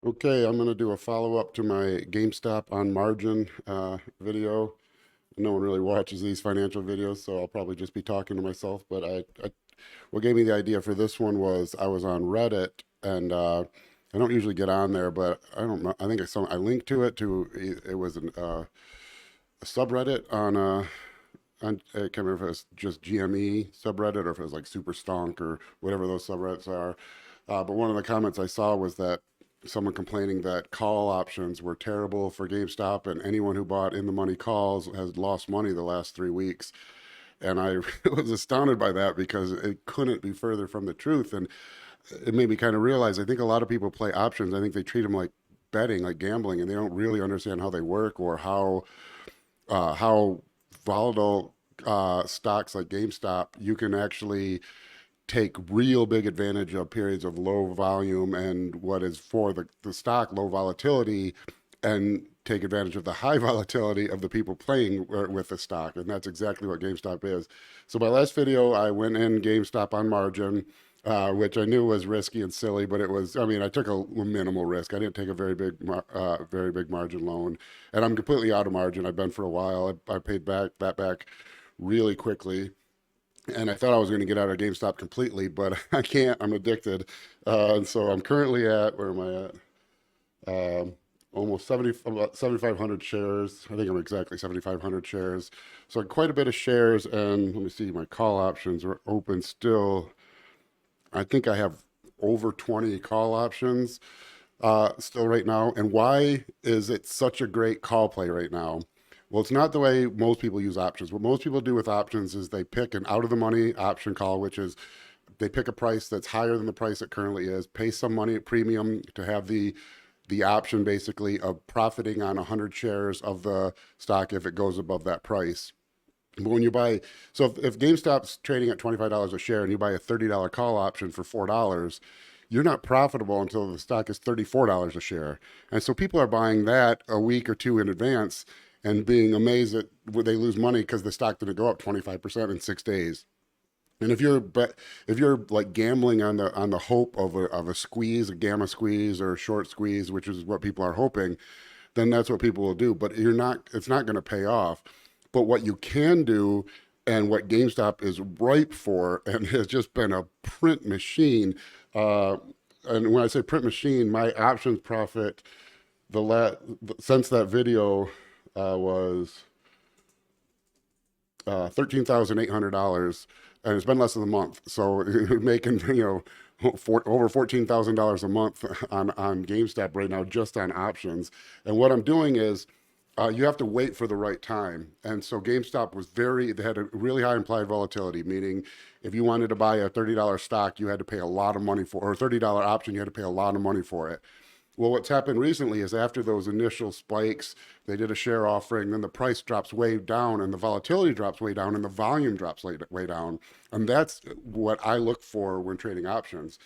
Okay, I'm going to do a follow-up to my GameStop on margin video. No one really watches these financial videos, so I'll probably just be talking to myself. But what gave me the idea for this one was I was on Reddit, and I don't usually get on there, but I don't know. I think I linked to it it was a subreddit on I can't remember if it was just GME subreddit or if it was like Super Stonk or whatever those subreddits are. But one of the comments I saw was that someone complaining that call options were terrible for GameStop, and anyone who bought in the money calls has lost money the last 3 weeks. And I was astounded by that because it couldn't be further from the truth. And it made me kind of realize I think a lot of people play options. I think they treat them like betting, like gambling, and they don't really understand how they work or how volatile stocks like GameStop you can actually take real big advantage of periods of low volume and what is for the stock low volatility, and take advantage of the high volatility of the people playing with the stock. And that's exactly what GameStop is. So my last video, I went in GameStop on margin, which I knew was risky and silly, but it was, I mean, I took a minimal risk. I didn't take a very big margin loan, and I'm completely out of margin. I've been for a while. I paid that back really quickly, and I thought I was going to get out of GameStop completely, but I can't. I'm addicted, and so I'm currently at, where am I at? Almost about 7,500 shares. I think I'm exactly 7,500 shares. So quite a bit of shares, and let me see. My call options are open still. I think I have over 20 call options still right now. And why is it such a great call play right now? Well, it's not the way most people use options. What most people do with options is they pick an out of the money option call, which is they pick a price that's higher than the price it currently is, pay some money at premium to have the option basically of profiting on 100 shares of the stock if it goes above that price. But when you buy, so if GameStop's trading at $25 a share and you buy a $30 call option for $4, you're not profitable until the stock is $34 a share. And so people are buying that a week or two in advance and being amazed that they lose money because the stock didn't go up 25% in 6 days. And if you're like gambling on the hope of a squeeze, a gamma squeeze or a short squeeze, which is what people are hoping, then that's what people will do. But it's not going to pay off. But what you can do, and what GameStop is ripe for, and has just been a print machine. And when I say print machine, my options profit since that video was $13,800, and it's been less than a month. So making over $14,000 a month on GameStop right now just on options. And what I'm doing is you have to wait for the right time. And so GameStop they had a really high implied volatility, meaning if you wanted to buy a $30 stock, you had to pay a lot of money for, or a $30 option, you had to pay a lot of money for it. Well, what's happened recently is after those initial spikes, they did a share offering, then the price drops way down and the volatility drops way down and the volume drops way down. And that's what I look for when trading options.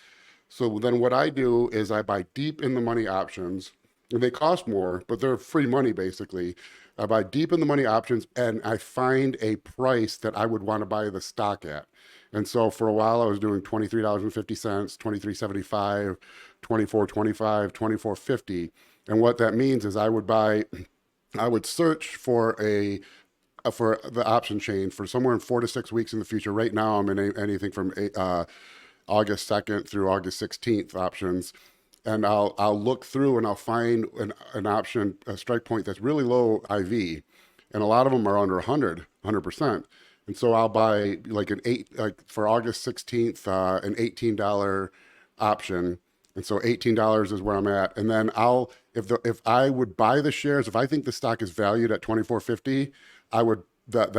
So then what I do is I buy deep in the money options, and they cost more, but they're free money basically. I buy deep in the money options and I find a price that I would want to buy the stock at. And so for a while I was doing $23.50, 23.75, 24.25, 24.50. And what that means is I would search for the option chain for somewhere in 4 to 6 weeks in the future. Right now I'm in anything from August 2nd through August 16th options. And I'll look through and I'll find an option, a strike point that's really low IV. And a lot of them are under 100%. And so I'll buy like for August 16th, an $18 option. And so $18 is where I'm at. And then if I would buy the shares, if I think the stock is valued at 24.50, that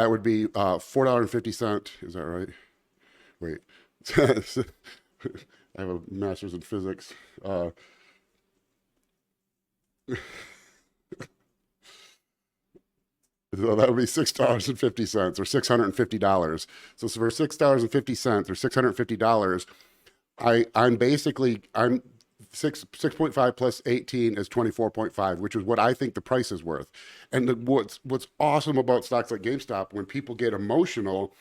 would be $4.50. Is that right? Wait. I have a master's in physics. So that would be $6.50 or $650. So for $6.50 or $650, I'm 6.5 plus 18 is 24.5, which is what I think the price is worth. And what's awesome about stocks like GameStop, when people get emotional,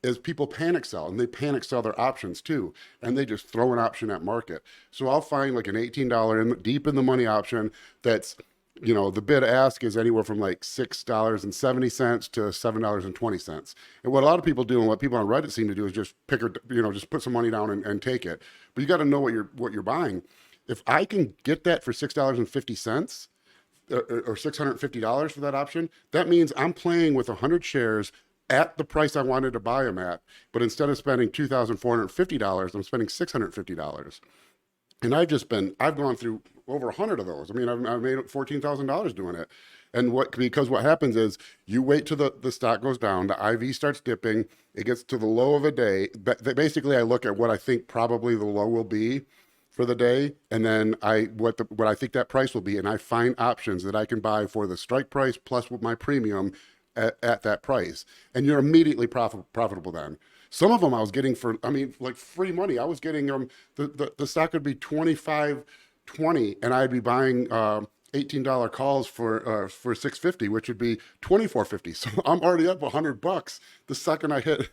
is people panic sell, and they panic sell their options too, and they just throw an option at market. So I'll find like an $18 deep in the money option that's, the bid ask is anywhere from like $6.70 to $7.20. And what a lot of people do, and what people on Reddit seem to do, is just just put some money down and take it. But you got to know what you're buying. If I can get that for $6.50 or $650 for that option, that means I'm playing with 100 shares at the price I wanted to buy them at. But instead of spending $2,450, I'm spending $650. And I've gone through over 100 of those. I mean, I've made $14,000 doing it. And because what happens is you wait till the stock goes down, the IV starts dipping, it gets to the low of a day. But basically, I look at what I think probably the low will be for the day, and then what I think that price will be, and I find options that I can buy for the strike price plus with my premium at that price, and you're immediately profitable then. Some of them I was getting for, I mean, like free money. I was getting the stock would be 25.20, and I'd be buying $18 calls for 650, which would be 24.50. So I'm already up $100 the second I hit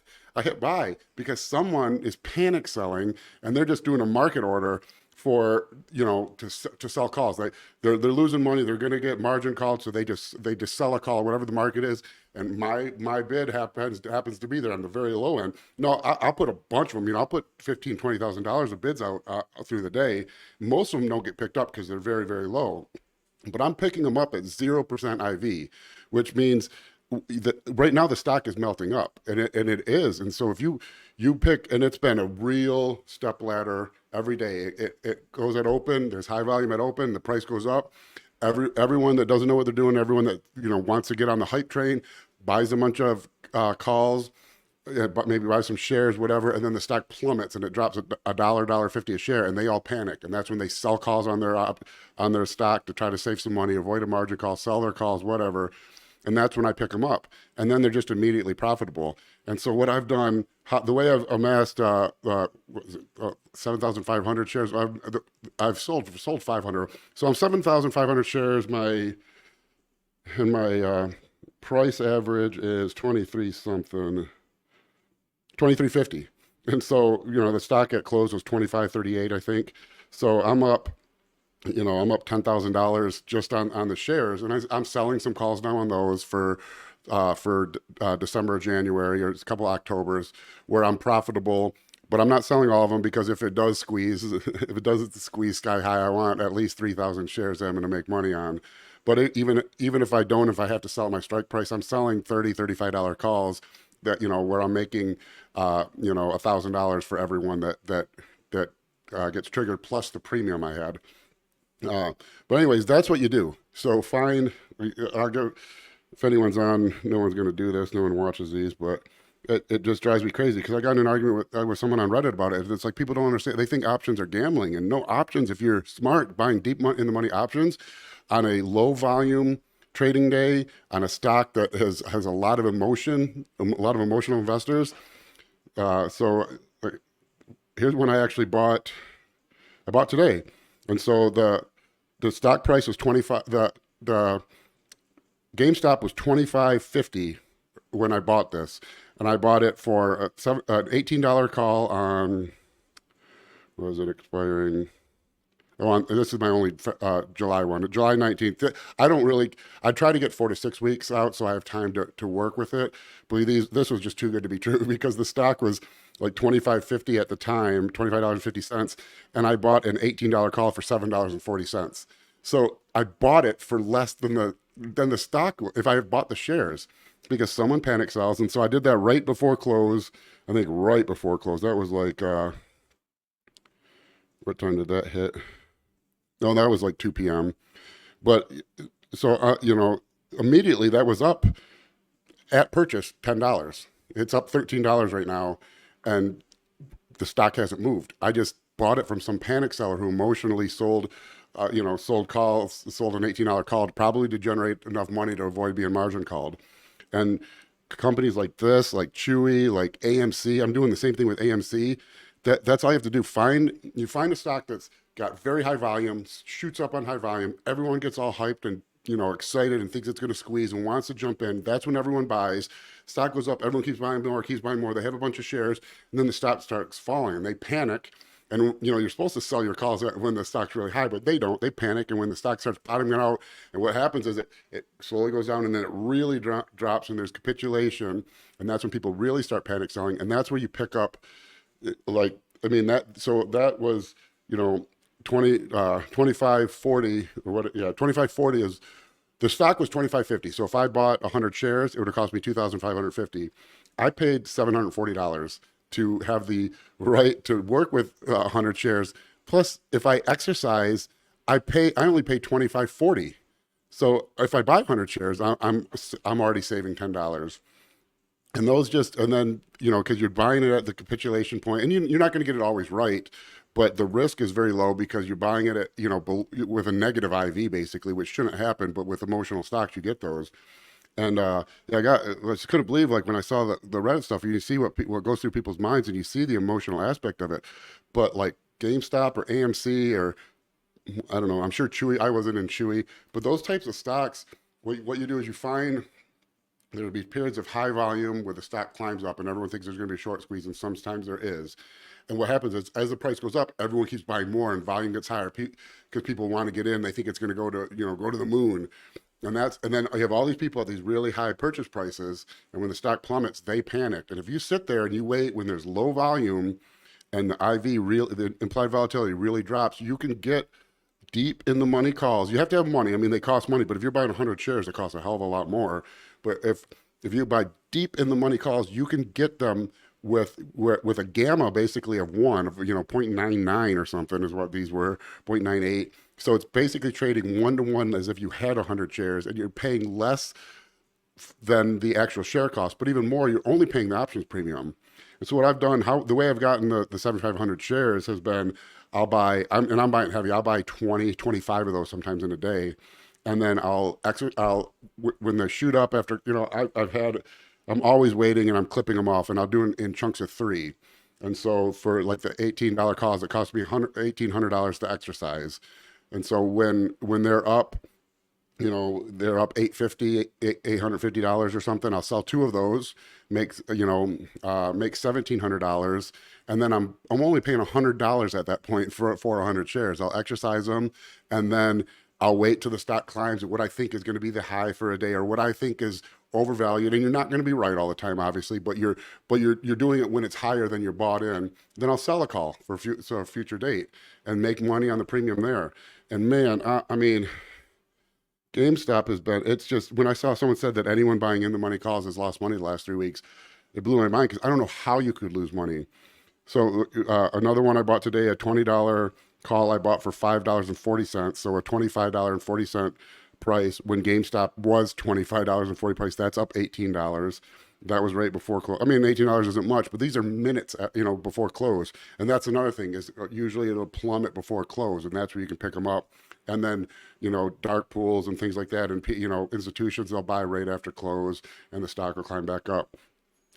buy, because someone is panic selling and they're just doing a market order for to sell calls. They're losing money. They're going to get margin called, so they just sell a call, whatever the market is. And my bid happens to be there on the very low end. No, I'll put a bunch of them. I'll put $15,000-$20,000 of bids out through the day. Most of them don't get picked up because they're very, very low. But I'm picking them up at 0% IV, which means that right now the stock is melting up, and it is. And so if you pick, and it's been a real step ladder every day. It goes at open. There's high volume at open. The price goes up. Everyone that doesn't know what they're doing, everyone that wants to get on the hype train, buys a bunch of calls, but maybe buy some shares, whatever, and then the stock plummets and it drops $1.50 a share, and they all panic, and that's when they sell calls on their stock to try to save some money, avoid a margin call, sell their calls, whatever. And that's when I pick them up, and then they're just immediately profitable. And so what I've done, the way I've amassed 7,500 shares, I've sold 500. So I'm 7,500 shares. My price average is 23 something, 23.50. And so the stock at close was 25.38, I think. So I'm up. I'm up $10,000 just on the shares, and I'm selling some calls now on those for December, January, or a couple of Octobers, where I'm profitable. But I'm not selling all of them, because if it does squeeze sky high, I want at least 3,000 shares that I'm going to make money on. But even if I don't, if I have to sell at my strike price, I'm selling $35 calls that where I'm making $1,000 for everyone that gets triggered, plus the premium I had. But anyways, that's what you do. So I'll go, if anyone's on, no one's going to do this. No one watches these, but it just drives me crazy, because I got in an argument with someone on Reddit about it. It's like, people don't understand. They think options are gambling, and no, options, if you're smart, buying deep in the money options on a low volume trading day on a stock that has a lot of emotion, a lot of emotional investors. So here's when I actually bought. I bought today. And so the stock price was 25. The GameStop was 25.50 when I bought this, and I bought it for an $18 call on. What was it expiring? Oh, this is my only July one, July 19th. I try to get 4 to 6 weeks out, so I have time to work with it. But this was just too good to be true, because the stock was like $25.50 at the time, $25.50, and I bought an $18 call for $7.40. So I bought it for less than the stock if I had bought the shares, because someone panic sells. And so I did that right before close. I think right before close. That was like what time did that hit? No, that was like 2 p.m. But so immediately that was up at purchase $10. It's up $13 right now, and the stock hasn't moved. I just bought it from some panic seller who emotionally sold an $18 call, probably to generate enough money to avoid being margin called. And companies like this, like Chewy, like AMC, I'm doing the same thing with AMC. That's all you have to do. You find a stock that's got very high volume, shoots up on high volume. Everyone gets all hyped and excited and thinks it's going to squeeze and wants to jump in, that's when everyone buys. Stock goes up, everyone keeps buying more, keeps buying more. They have a bunch of shares, and then the stock starts falling, and they panic. And you're supposed to sell your calls when the stock's really high, but they don't. They panic, and when the stock starts bottoming out, and what happens is it slowly goes down, and then it really drops, and there's capitulation, and that's when people really start panic selling, and that's where you pick up, like that was 25.40 or what? Yeah, 25.40 is the stock was 25.50. So if I bought 100 shares, it would have cost me 2,550. I paid $740 to have the right to work with 100 shares. Plus, if I exercise, I only pay 25.40. So if I buy 100 shares, I'm already saving $10. And then, because you're buying it at the capitulation point, and you're not going to get it always right, but the risk is very low because you're buying it at, with a negative IV basically, which shouldn't happen, but with emotional stocks, you get those. And I just couldn't believe, like, when I saw the Reddit stuff, you see what goes through people's minds, and you see the emotional aspect of it. But like GameStop or AMC or I don't know, I'm sure Chewy, I wasn't in Chewy, but those types of stocks, what you do is you find there'll be periods of high volume where the stock climbs up and everyone thinks there's going to be a short squeeze, and sometimes there is. And what happens is as the price goes up, everyone keeps buying more and volume gets higher because people want to get in. They think it's going to go to the moon. And then you have all these people at these really high purchase prices, and when the stock plummets, they panic. And if you sit there and you wait when there's low volume and the implied volatility really drops, you can get deep in the money calls. You have to have money. I mean, they cost money, but if you're buying 100 shares, they cost a hell of a lot more. But if you buy deep in the money calls, you can get them with a gamma basically of 0.99 or something is what these were, 0.98. So it's basically trading 1-to-1 as if you had 100 shares, and you're paying less than the actual share cost. But even more, you're only paying the options premium. And so what I've done, the way I've gotten the 7,500 shares has been, I'm buying heavy. I'll buy 20, 25 of those sometimes in a day. And then when they shoot up after, I'm always waiting and I'm clipping them off, and I'll do it in chunks of 3. And so for like the $18 calls, it costs me $1,800 to exercise. And so when they're up, they're up $850 or something, I'll sell 2 of those, make $1,700. And then I'm only paying $100 at that point for 100 shares. I'll exercise them, and then I'll wait till the stock climbs at what I think is going to be the high for a day, or what I think is overvalued. And you're not going to be right all the time, obviously, but you're doing it when it's higher than you're bought in. Then I'll sell a call for a future date and make money on the premium there. And man, I mean, GameStop has been, it's just, when I saw someone said that anyone buying in the money calls has lost money the last 3 weeks, it blew my mind, because I don't know how you could lose money. So another one I bought today, a $20 call I bought for $5.40. So a $25.40 price when GameStop was $25.40 price. That's up $18. That was right before close. I mean, $18 isn't much, but these are minutes, before close. And that's another thing, is usually it'll plummet before close, and that's where you can pick them up. And then, dark pools and things like that, and, institutions, they'll buy right after close, and the stock will climb back up.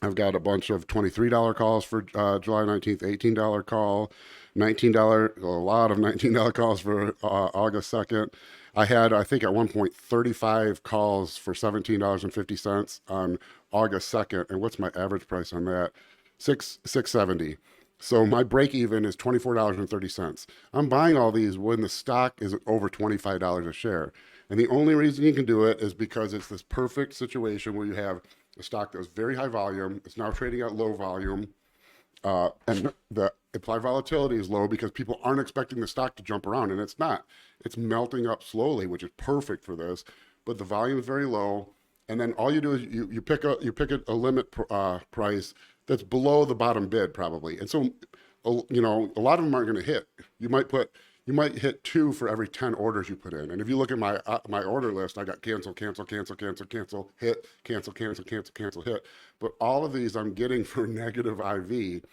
I've got a bunch of $23 calls for July 19th, $18 call, $19, a lot of $19 calls for August 2nd. I had, I think at one point, 35 calls for $17.50 on August 2nd. And what's my average price on that? $6.70. So my break even is $24.30. I'm buying all these when the stock is over $25 a share. And the only reason you can do it is because it's this perfect situation where you have a stock that was very high volume. It's now trading at low volume. And the implied volatility is low because people aren't expecting the stock to jump around, and it's not. It's melting up slowly, which is perfect for this. But the volume is very low, and then all you do is you pick a limit price that's below the bottom bid probably. And so, a lot of them aren't going to hit. You might hit 2 for every 10 orders you put in. And if you look at my order list, I got cancel, cancel, cancel, cancel, cancel, hit, cancel, cancel, cancel, cancel, hit. But all of these I'm getting for negative IV.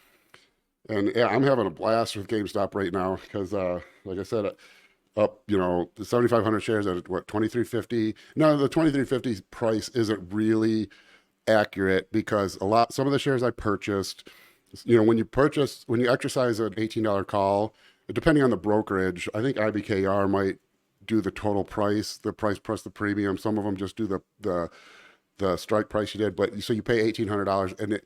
And yeah, I'm having a blast with GameStop right now because, like I said, up, the 7,500 shares at what, 23.50. No, the 23.50 price isn't really accurate because some of the shares I purchased, when you exercise an $18 call, depending on the brokerage, I think IBKR might do the total price, the price plus the premium. Some of them just do the strike price you did. But so you pay $1,800, and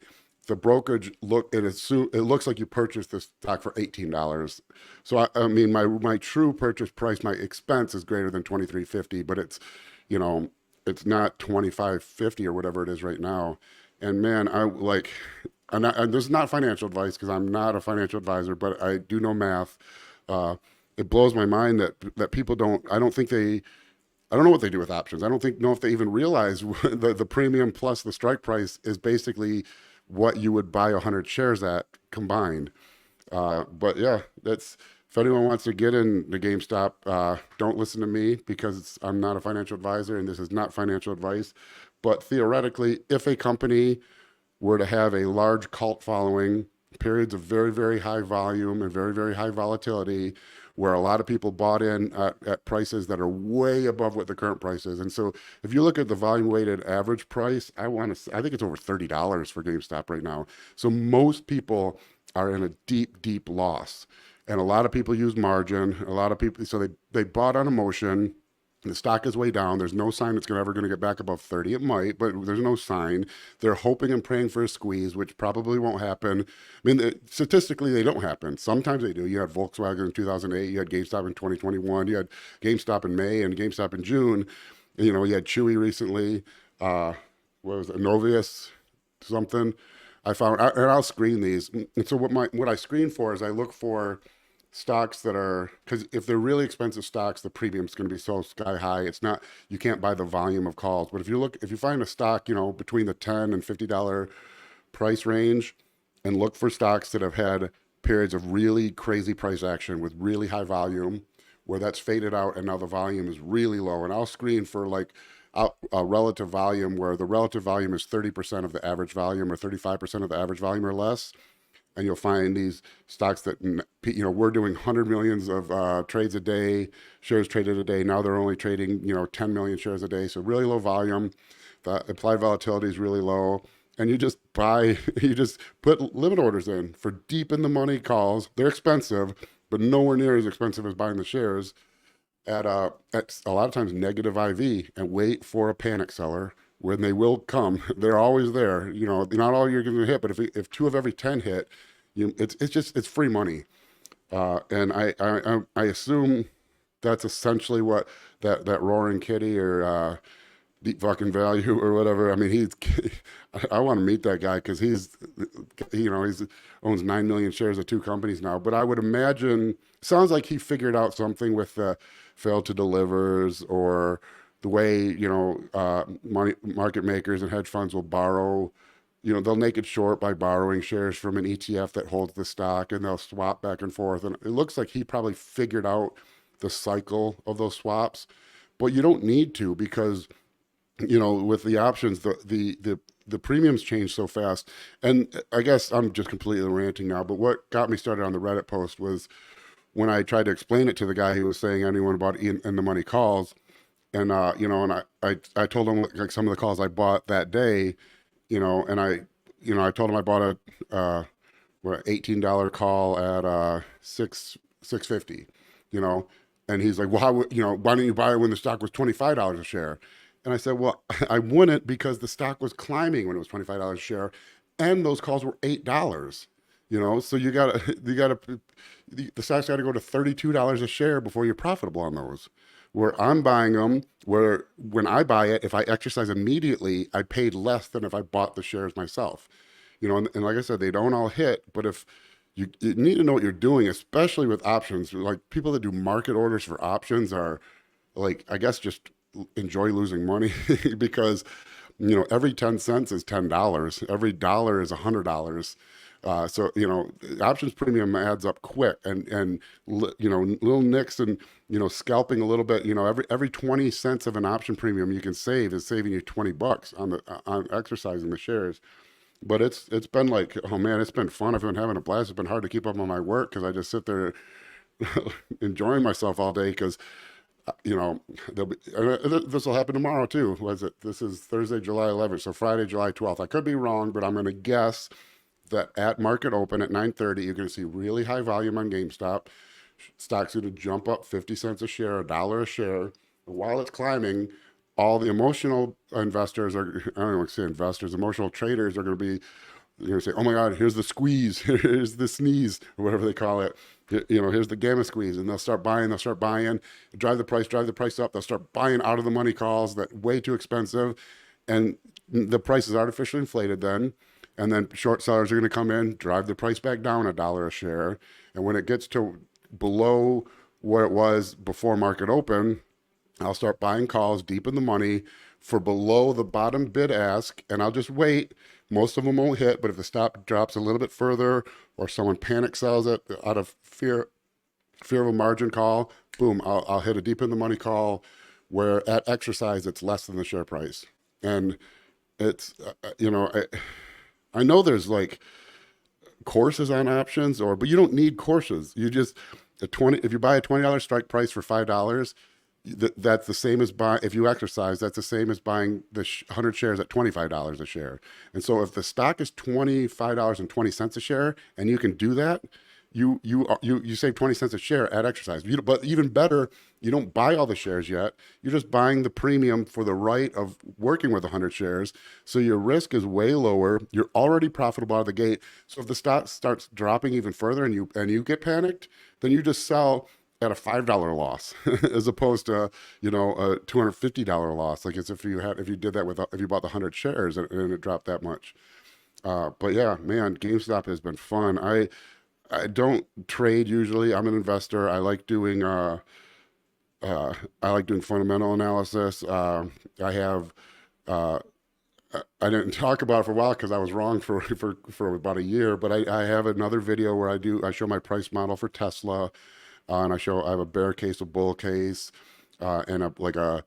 the brokerage it looks like you purchased the stock for $18. So I mean, my true purchase price, my expense is greater than $23.50, but it's, you know, it's not $25.50 or whatever it is right now. And man, I like, and this is not financial advice because I'm not a financial advisor, but I do know math. It blows my mind that people don't. I don't think they. I don't know what they do with options. I don't know if they even realize the premium plus the strike price is basically what you would buy 100 shares at combined. But yeah, that's, if anyone wants to get in the GameStop, don't listen to me because I'm not a financial advisor and this is not financial advice. But theoretically, if a company were to have a large cult following, periods of very, very high volume and very, very high volatility, where a lot of people bought in at prices that are way above what the current price is. And so if you look at the volume weighted average price, I think it's over $30 for GameStop right now. So most people are in a deep, deep loss. And a lot of people use margin. A lot of people, so they bought on emotion. The stock is way down. There's no sign it's ever going to get back above 30. It might, but there's no sign. They're hoping and praying for a squeeze, which probably won't happen. I mean, statistically, they don't happen. Sometimes they do. You had Volkswagen in 2008. You had GameStop in 2021. You had GameStop in May and GameStop in June. You know, you had Chewy recently. What was it? Novius something. I found, and I'll screen these. And so what I screen for is I look for stocks that are, because if they're really expensive stocks, the premium's going to be so sky high. It's not, you can't buy the volume of calls. But if you find a stock, you know, between the $10 and $50 price range, and look for stocks that have had periods of really crazy price action with really high volume, where that's faded out and now the volume is really low. And I'll screen for like a relative volume where the relative volume is 30% of the average volume or 35% of the average volume or less. And you'll find these stocks that, you know, we're doing 100 millions of trades a day, shares traded a day. Now they're only trading, you know, 10 million shares a day. So really low volume. The implied volatility is really low. And you just you just put limit orders in for deep in the money calls. They're expensive, but nowhere near as expensive as buying the shares at a lot of times negative IV, and wait for a panic seller. When they will come, they're always there. You know, not all you're going to hit, but if 2 of every 10 hit, it's free money. And I assume that's essentially what that Roaring Kitty or Deep Fucking Value or whatever. I mean, I want to meet that guy because he's owns 9 million shares of 2 companies now. But I would imagine, sounds like he figured out something with the failed to delivers, or the way, you know, market makers and hedge funds will borrow, you know, they'll naked short by borrowing shares from an ETF that holds the stock, and they'll swap back and forth. And it looks like he probably figured out the cycle of those swaps, but you don't need to, because, you know, with the options, the premiums change so fast. And I guess I'm just completely ranting now, but what got me started on the Reddit post was when I tried to explain it to the guy who was saying anyone bought in the money calls. And, you know, and I told him like some of the calls I bought that day, you know, and I told him I bought a $18 call at $6.50, you know, and he's like, well, why didn't you buy it when the stock was $25 a share? And I said, well, I wouldn't, because the stock was climbing when it was $25 a share, and those calls were $8. You know, so the stock's got to go to $32 a share before you're profitable on those. Where I'm buying them, where when I buy it, if I exercise immediately, I paid less than if I bought the shares myself. You know, and like I said, they don't all hit, but if you need to know what you're doing, especially with options. Like people that do market orders for options are like, I guess, just enjoy losing money because, you know, every 10 cents is $10. Every dollar is $100. So, you know, options premium adds up quick, and you know, little nicks and, you know, scalping a little bit, you know, every 20 cents of an option premium you can save is saving you $20 on exercising the shares. But it's been like, oh man, it's been fun. I've been having a blast. It's been hard to keep up on my work because I just sit there enjoying myself all day because, you know, this will happen tomorrow too. This is Thursday, July 11th. So Friday, July 12th. I could be wrong, but I'm going to guess that at market open at 9:30, you're going to see really high volume on GameStop. Stock's going to jump up 50 cents a share, a dollar a share. And while it's climbing, all the emotional investors are, I don't want to say investors, emotional traders are going to be, you're going to say, oh my God, here's the squeeze, here's the sneeze, or whatever they call it. Here's the gamma squeeze. And they'll start buying, drive the price up. They'll start buying out of the money calls that way too expensive. And the price is artificially inflated then. And then short sellers are going to come in, drive the price back down a dollar a share. And when it gets to below what it was before market open, I'll start buying calls deep in the money for below the bottom bid ask, and I'll just wait. Most of them won't hit, but if the stop drops a little bit further or someone panic sells it out of fear of a margin call, boom, I'll hit a deep in the money call where at exercise it's less than the share price. And it's, I know there's like courses on options, but you don't need courses. You just, if you buy a $20 strike price for $5, that's the same as if you exercise, that's the same as buying the 100 shares at $25 a share. And so if the stock is $25.20 a share and you can do that, you save 20 cents a share at exercise. But even better, you don't buy all the shares yet. You're just buying the premium for the right of working with 100 shares. So your risk is way lower. You're already profitable out of the gate. So if the stock starts dropping even further and you get panicked, then you just sell at a $5 loss as opposed to, a $250 loss. Like it's if you did that if you bought the 100 shares and it dropped that much. But yeah, man, GameStop has been fun. I don't trade usually. I'm an investor. I like doing fundamental analysis. I didn't talk about it for a while because I was wrong for about a year. But I have another video where I show my price model for Tesla, and I have a bear case, a bull case, and a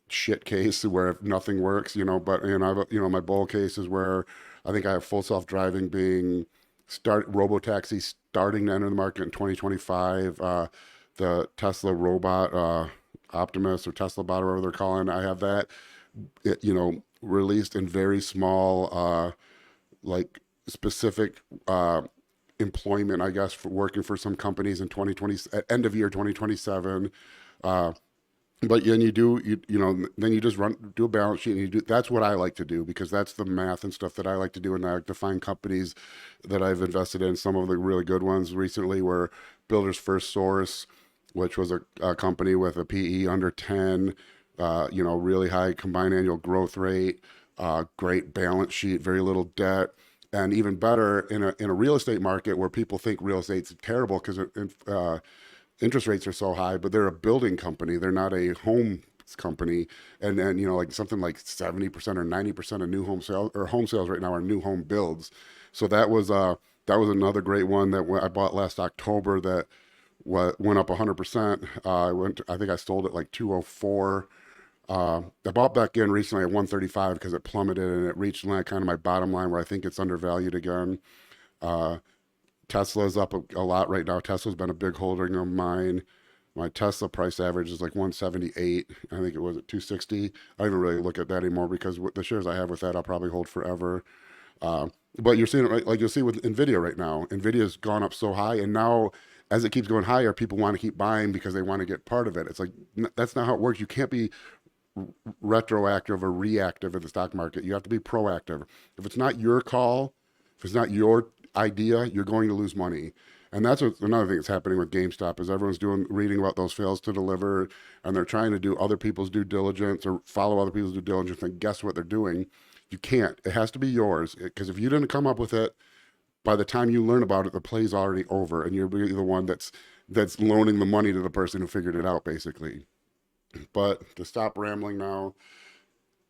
shit case where nothing works. But I have my bull case is where I think I have full self-driving being robotaxi starting to enter the market in 2025. The Tesla robot, Optimus or Tesla bot or whatever they're calling, I have that, released in very small, specific employment, I guess, for working for some companies in 2020, at end of year 2027. But then then you just do a balance sheet and that's what I like to do because that's the math and stuff that I like to do. And I like to find companies that I've invested in. Some of the really good ones recently were Builder's First Source, which was a company with a PE under 10, really high combined annual growth rate, great balance sheet, very little debt. And even better in a real estate market where people think real estate's terrible because interest rates are so high, but they're a building company. They're not a home company. And something like 70% or 90% of new home sales right now are new home builds. So that was another great one that I bought last October that went up 100%. I think I sold it like 204. I bought back in recently at 135 because it plummeted and it reached kind of my bottom line where I think it's undervalued again. Tesla's up a lot right now. Tesla's been a big holding of mine. My Tesla price average is like 178. I think it was at 260. I don't even really look at that anymore because the shares I have with that I'll probably hold forever. But you're seeing it right, like you'll see with Nvidia right now. Nvidia's gone up so high, and now as it keeps going higher, people want to keep buying because they want to get part of it. It's like that's not how it works. You can't be retroactive or reactive in the stock market. You have to be proactive. If it's not your call, if it's not your idea, you're going to lose money. And that's another thing that's happening with GameStop is everyone's reading about those fails to deliver, and they're trying to do other people's due diligence or follow other people's due diligence, and guess what they're doing? You can't. It has to be yours, because if you didn't come up with it, by the time you learn about it, the play's already over, and you're the one that's loaning the money to the person who figured it out, basically. But to stop rambling now,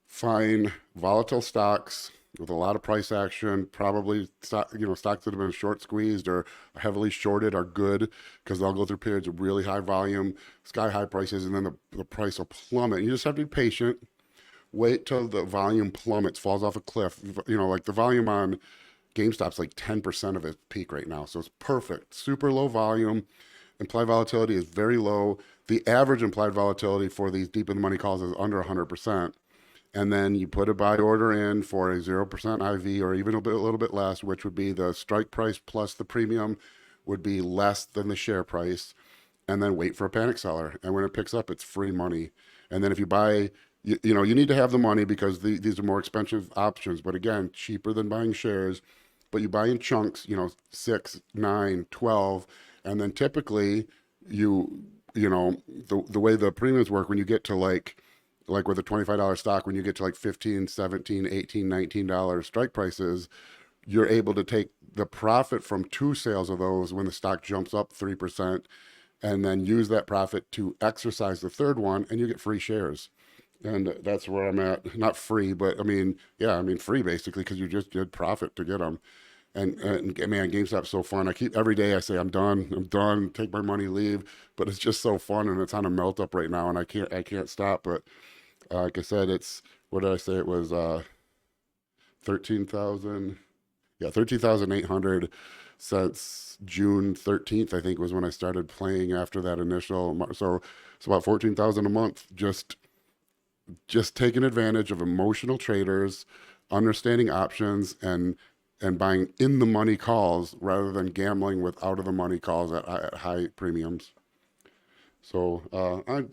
find volatile stocks with a lot of price action. Probably stocks that have been short squeezed or heavily shorted are good because they'll go through periods of really high volume, sky high prices, and then the price will plummet. You just have to be patient. Wait till the volume plummets, falls off a cliff. Like the volume on GameStop's like 10% of its peak right now. So it's perfect. Super low volume. Implied volatility is very low. The average implied volatility for these deep in the money calls is under 100%. And then you put a buy order in for a 0% IV or even a little bit less, which would be the strike price plus the premium, would be less than the share price, and then wait for a panic seller. And when it picks up, it's free money. And then if you buy, you know, you need to have the money because these are more expensive options. But again, cheaper than buying shares. But you buy in chunks, you know, 6, 9, 12, and then typically you know, the way the premiums work when you get to like with a $25 stock, when you get to like 15, 17, 18, $19 strike prices, you're able to take the profit from 2 sales of those when the stock jumps up 3%, and then use that profit to exercise the third one, and you get free shares. And that's where I'm at. Not free, but I mean, yeah, I mean free basically because you just did profit to get them. And man, GameStop's so fun. I keep every day I say I'm done, take my money, leave. But it's just so fun, and it's on a melt up right now, and I can't stop. But like I said, it's what did I say? It was 13,000, yeah, 13,800 since June 13th. I think was when I started playing after that initial. So it's about 14,000 a month. Just taking advantage of emotional traders, understanding options, and buying in the money calls rather than gambling with out of the money calls at high premiums. So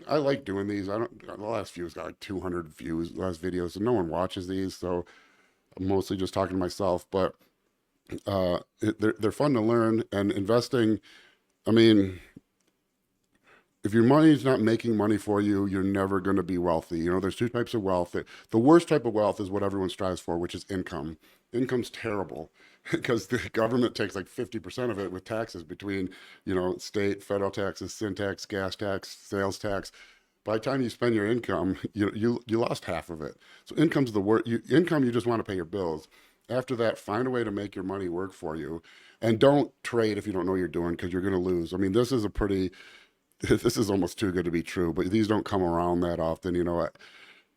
I like doing these. I don't. The last few has got like 200 views. Last videos, and no one watches these. So I'm mostly just talking to myself. But they're fun to learn, and investing. I mean, if your money's not making money for you, you're never going to be wealthy. You know, there's 2 types of wealth. The worst type of wealth is what everyone strives for, which is income. Income's terrible because the government takes like 50% of it with taxes between, you know, state, federal taxes, sin tax, gas tax, sales tax. By the time you spend your income, you lost half of it. So income's the worst. Income, you just want to pay your bills. After that, find a way to make your money work for you, and don't trade if you don't know what you're doing because you're going to lose. I mean, this is almost too good to be true, but these don't come around that often. You know,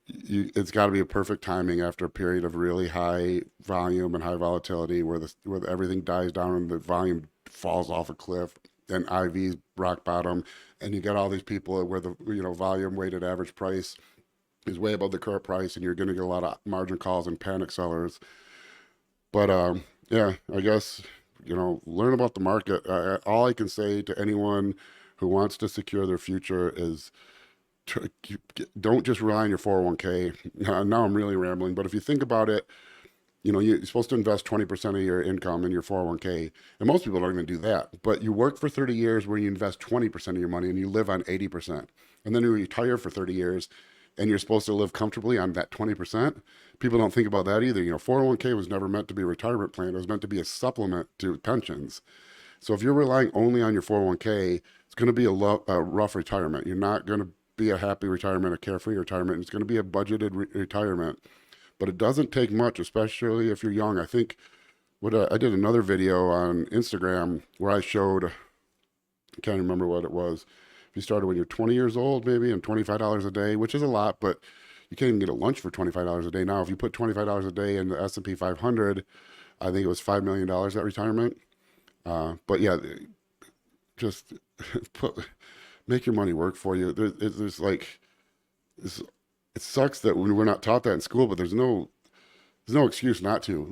it's got to be a perfect timing after a period of really high volume and high volatility where everything dies down and the volume falls off a cliff and IV's rock bottom, and you got all these people where the volume weighted average price is way above the current price, and you're going to get a lot of margin calls and panic sellers. But yeah, I guess learn about the market. All I can say to anyone who wants to secure their future is don't just rely on your 401k. Now I'm really rambling, but if you think about it, you're supposed to invest 20% of your income in your 401k, and most people don't even do that. But you work for 30 years where you invest 20% of your money and you live on 80%, and then you retire for 30 years and you're supposed to live comfortably on that 20%. People don't think about that either. 401k was never meant to be a retirement plan. It was meant to be a supplement to pensions. So if you're relying only on your 401k, it's going to be a rough retirement. You're not going to be a happy retirement, a carefree retirement. It's going to be a budgeted retirement. But it doesn't take much, especially if you're young. I think I did another video on Instagram where I showed, I can't remember what it was. If you started when you're 20 years old, maybe, and $25 a day, which is a lot, but you can't even get a lunch for $25 a day now. If you put $25 a day in the S&P 500, I think it was $5 million at retirement. But yeah, just make your money work for you. There's like this. It sucks that we're not taught that in school, but there's no excuse not to.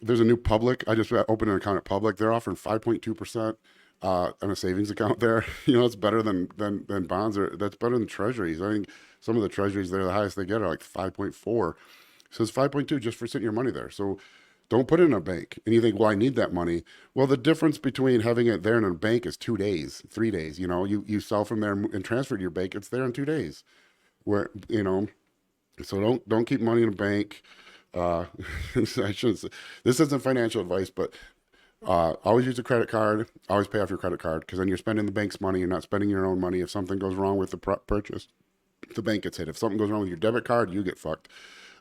There's a new Public. I just opened an account at Public. They're offering 5.2% on a savings account there. It's better than bonds, or that's better than treasuries. I think some of the treasuries there, the highest they get are like 5.4. So it's 5.2 just for sitting your money there. So don't put it in a bank. And you think, well, I need that money. Well, the difference between having it there in a bank is 2 days, 3 days. You sell from there and transfer to your bank. It's there in 2 days. So don't keep money in a bank. I shouldn't say, this isn't financial advice, but always use a credit card. Always pay off your credit card, because then you're spending the bank's money. You're not spending your own money. If something goes wrong with the purchase, the bank gets hit. If something goes wrong with your debit card, you get fucked.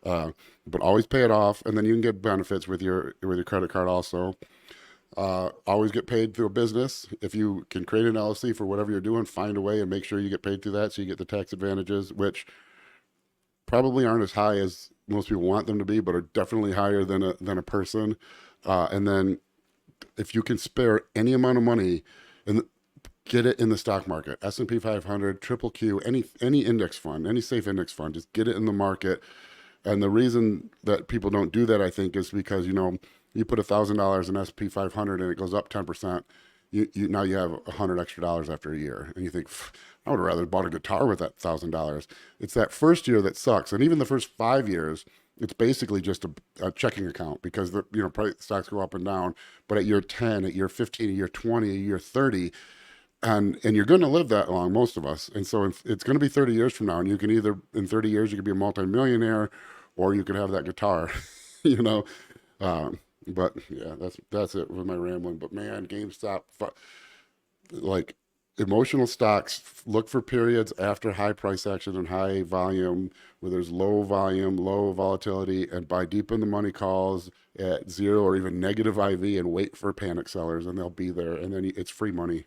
But always pay it off, and then you can get benefits with your credit card also. Always get paid through a business. If you can create an LLC for whatever you're doing, find a way and make sure you get paid through that, so you get the tax advantages, which probably aren't as high as most people want them to be, but are definitely higher than a person. And then if you can spare any amount of money, and get it in the stock market, S&P 500, Triple Q, any index fund, any safe index fund, just get it in the market. And the reason that people don't do that, I think, is because, you put $1,000 in SP 500 and it goes up 10%, you now you have $100 extra after a year, and you think, I would have rather bought a guitar with that $1,000. It's that first year that sucks, and even the first 5 years, it's basically just a checking account, because the stocks go up and down. But at year 10, at year 15, at year 20, at year 30, and you're going to live that long, most of us. And so it's going to be 30 years from now, and you can either, in 30 years, you could be a multimillionaire, or you could have that guitar, you know. But yeah, that's it with my rambling. But man, GameStop, like, emotional stocks, look for periods after high price action and high volume, where there's low volume, low volatility, and buy deep in the money calls at zero or even negative IV, and wait for panic sellers, and they'll be there, and then it's free money.